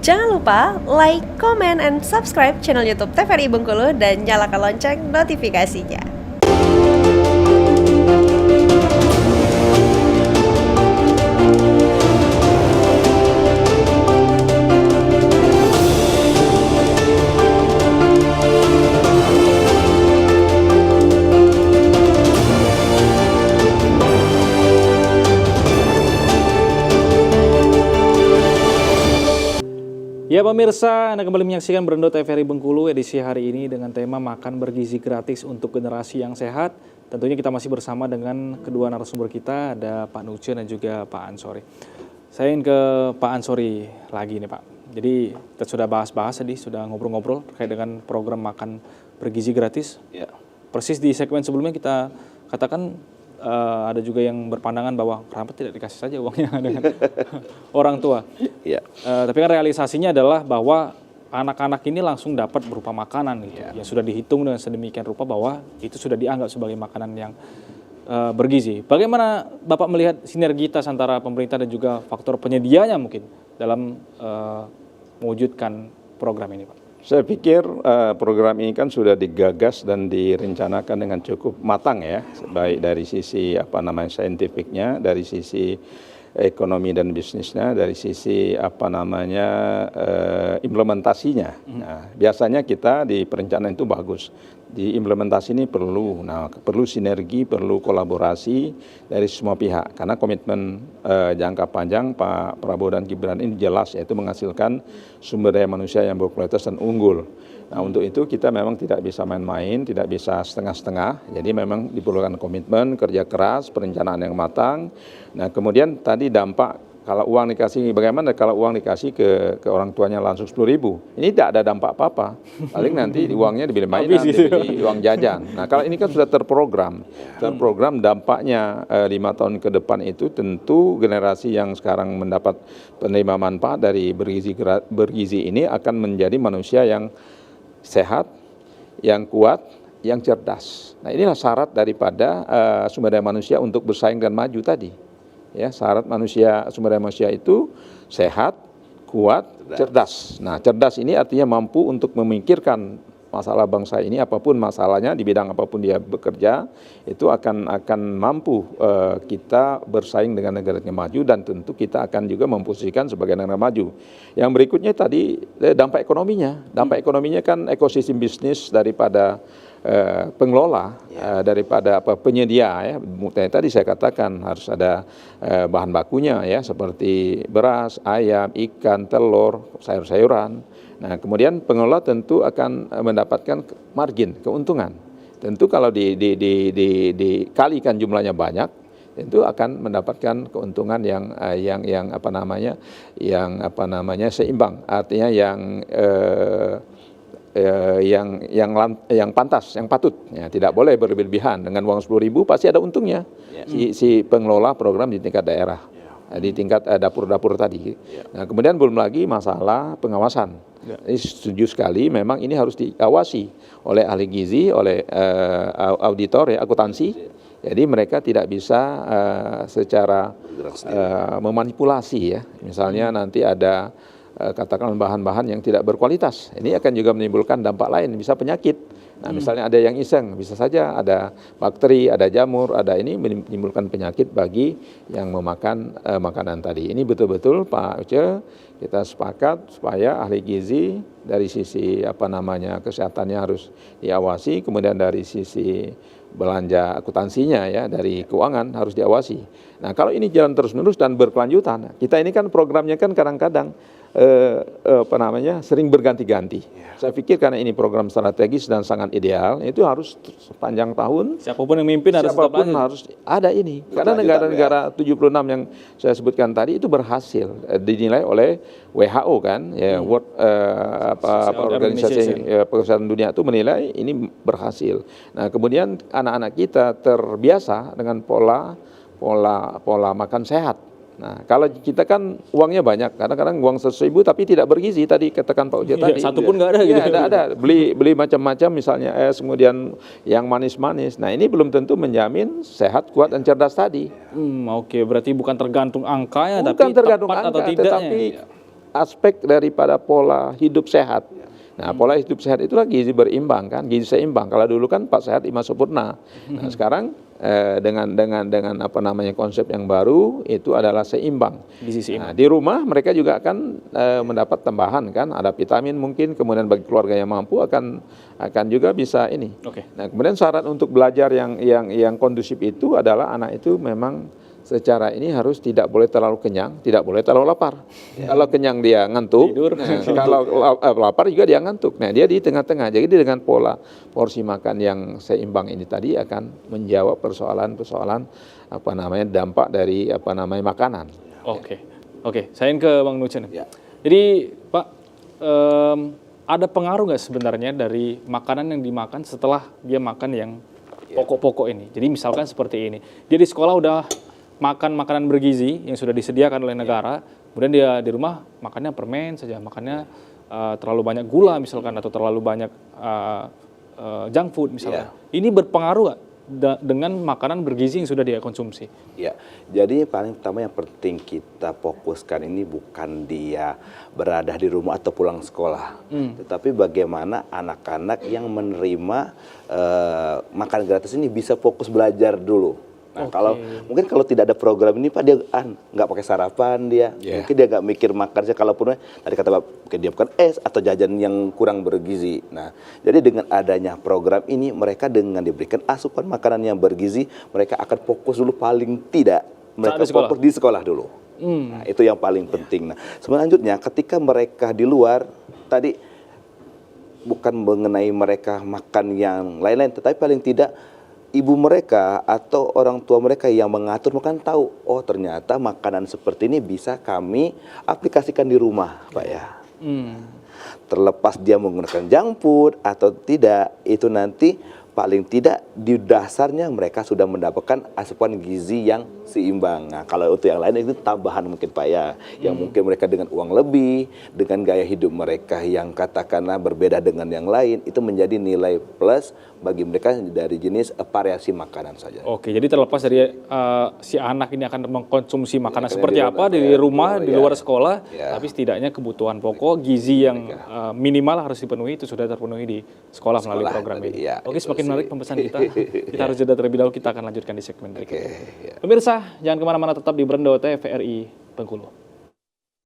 Jangan lupa like, comment, and subscribe channel YouTube TVRI Bengkulu dan nyalakan lonceng notifikasinya. Ya pemirsa, Anda kembali menyaksikan Berendo TVRI Bengkulu edisi hari ini dengan tema Makan Bergizi Gratis untuk Generasi yang Sehat. Tentunya kita masih bersama dengan kedua narasumber kita, ada Pak Nuce dan juga Pak Ansori. Saya ingin ke Pak Ansori lagi nih Pak. Jadi kita sudah bahas-bahas tadi, sudah ngobrol-ngobrol terkait dengan program Makan Bergizi Gratis. Ya. Persis di segmen sebelumnya kita katakan ada juga yang berpandangan bahwa kenapa tidak dikasih saja uangnya dengan orang tua. Ya. Tapi kan realisasinya adalah bahwa anak-anak ini langsung dapat berupa makanan gitu. Ya. Yang sudah dihitung dengan sedemikian rupa bahwa itu sudah dianggap sebagai makanan yang bergizi. Bagaimana Bapak melihat sinergitas antara pemerintah dan juga faktor penyedianya mungkin dalam mewujudkan program ini Pak? Saya pikir program ini kan sudah digagas dan direncanakan dengan cukup matang ya, baik dari sisi saintifiknya, dari sisi ekonomi dan bisnisnya, dari sisi implementasinya. Nah, biasanya kita di perencanaan itu bagus, di implementasi ini perlu sinergi, perlu kolaborasi dari semua pihak, karena komitmen jangka panjang Pak Prabowo dan Gibran ini jelas, yaitu menghasilkan sumber daya manusia yang berkualitas dan unggul. Nah, untuk itu kita memang tidak bisa main-main, tidak bisa setengah-setengah. Jadi memang diperlukan komitmen, kerja keras, perencanaan yang matang. Nah, kemudian tadi dampak kalau uang dikasih, bagaimana kalau uang dikasih ke orang tuanya langsung 10.000? Ini tidak ada dampak apa-apa. Paling nanti uangnya dibeli mainan, dibeli uang jajan. Nah, kalau ini kan sudah terprogram dampaknya 5 tahun ke depan itu tentu generasi yang sekarang mendapat penerima manfaat dari bergizi ini akan menjadi manusia yang sehat, yang kuat, yang cerdas. Nah, inilah syarat daripada sumber daya manusia untuk bersaing dan maju tadi. Ya, syarat sumber daya manusia itu sehat, kuat, cerdas. Nah, cerdas ini artinya mampu untuk memikirkan masalah bangsa ini, apapun masalahnya, di bidang apapun dia bekerja, itu akan mampu kita bersaing dengan negara yang maju, dan tentu kita akan juga memposisikan sebagai negara maju. Yang berikutnya tadi dampak ekonominya. Dampak ekonominya kan ekosistem bisnis daripada pengelola, daripada penyedia ya. Tadi saya katakan harus ada bahan bakunya ya, seperti beras, ayam, ikan, telur, sayur-sayuran. Nah, kemudian pengelola tentu akan mendapatkan margin, keuntungan. Tentu kalau dikalikan jumlahnya banyak, tentu akan mendapatkan keuntungan yang seimbang. Artinya yang pantas, yang patut. Ya, tidak boleh berlebihan. Dengan uang 10.000 pasti ada untungnya. Si pengelola program di tingkat daerah, di tingkat dapur-dapur tadi. Nah, kemudian belum lagi masalah pengawasan. Ini setuju sekali, memang ini harus diawasi oleh ahli gizi, oleh auditor ya, akuntansi. Jadi mereka tidak bisa secara memanipulasi ya. Misalnya nanti ada katakan bahan-bahan yang tidak berkualitas. Ini akan juga menimbulkan dampak lain, bisa penyakit. Nah, misalnya ada yang iseng, bisa saja ada bakteri, ada jamur, ada ini menimbulkan penyakit bagi yang memakan makanan tadi. Ini betul-betul Pak Uce, kita sepakat supaya ahli gizi dari sisi kesehatannya harus diawasi, kemudian dari sisi belanja akuntansinya ya, dari keuangan harus diawasi. Nah, kalau ini jalan terus-menerus dan berkelanjutan, kita ini kan programnya kan kadang-kadang sering berganti-ganti. Saya pikir karena ini program strategis dan sangat ideal, itu harus sepanjang tahun. Siapapun yang mimpin harus ada ini. Karena negara-negara 76 yang saya sebutkan tadi itu berhasil dinilai oleh WHO kan, ya, World Organisasi Kesehatan Dunia itu menilai ini berhasil. Nah, kemudian anak-anak kita terbiasa dengan pola makan sehat. Nah, kalau kita kan uangnya banyak, kadang-kadang uang 100.000 tapi tidak bergizi, tadi katakan Pak Uja tadi. Satu pun nggak ada gitu. Tidak ada. Beli macam-macam, misalnya kemudian yang manis-manis. Nah, ini belum tentu menjamin sehat, kuat, dan cerdas tadi. Oke, berarti bukan tergantung angkanya, bukan tapi tergantung tepat angka, atau tidaknya. Tetapi aspek daripada pola hidup sehat. Nah, pola hidup sehat itulah gizi berimbang kan, gizi seimbang. Kalau dulu kan 4 sehat 5 sempurna. Nah, sekarang dengan apa namanya konsep yang baru itu adalah seimbang. Gizi Nah, seimbang. di rumah mereka juga akan mendapat tambahan kan, ada vitamin mungkin, kemudian bagi keluarga yang mampu akan juga bisa ini. Oke. Nah, kemudian syarat untuk belajar yang kondusif itu adalah anak itu memang secara ini harus tidak boleh terlalu kenyang, tidak boleh terlalu lapar. Kalau kenyang dia ngantuk, Tidur. kalau lapar juga dia ngantuk. Nah, dia di tengah-tengah. Jadi dengan pola porsi makan yang seimbang ini tadi akan menjawab persoalan-persoalan apa namanya dampak dari apa namanya makanan. Oke. Saya ke Bang Nucen. Jadi Pak, ada pengaruh nggak sebenarnya dari makanan yang dimakan setelah dia makan yang pokok-pokok ini? Jadi misalkan seperti ini, dia di sekolah udah makan makanan bergizi yang sudah disediakan oleh negara, kemudian dia di rumah makannya permen saja, makannya terlalu banyak gula misalkan atau terlalu banyak junk food misalnya. Ini berpengaruh nggak dengan makanan bergizi yang sudah dia konsumsi? Ya, jadi paling pertama yang penting kita fokuskan ini bukan dia berada di rumah atau pulang sekolah, tetapi bagaimana anak-anak yang menerima makan gratis ini bisa fokus belajar dulu. Nah, kalau tidak ada program ini Pak, dia nggak pakai sarapan dia, mungkin dia nggak mikir makan. Kalaupun tadi kata Pak, mungkin dia bukan es atau jajan yang kurang bergizi. Nah, jadi dengan adanya program ini, mereka dengan diberikan asupan makanan yang bergizi, mereka akan fokus dulu paling tidak mereka fokus di sekolah dulu. Nah, itu yang paling penting. Nah, selanjutnya ketika mereka di luar tadi bukan mengenai mereka makan yang lain-lain, tetapi paling tidak ibu mereka atau orang tua mereka yang mengatur makan tahu, oh ternyata makanan seperti ini bisa kami aplikasikan di rumah, Pak ya. Terlepas dia menggunakan junk food atau tidak, itu nanti paling tidak di dasarnya mereka sudah mendapatkan asupan gizi yang seimbang. Nah, kalau untuk yang lain itu tambahan mungkin Pak ya, yang mungkin mereka dengan uang lebih, dengan gaya hidup mereka yang katakanlah berbeda dengan yang lain, itu menjadi nilai plus bagi mereka dari jenis variasi makanan saja. Oke, jadi terlepas dari si anak ini akan mengkonsumsi makanan seperti apa di rumah, di luar sekolah, tapi setidaknya kebutuhan pokok gizi yang minimal harus dipenuhi itu sudah terpenuhi di sekolah melalui program ini. Oke, semakin menarik pembahasan kita. Kita harus jeda terlebih dahulu, kita akan lanjutkan di segmen berikutnya. Pemirsa, jangan kemana-mana, tetap di Brendo TVRI Bengkulu.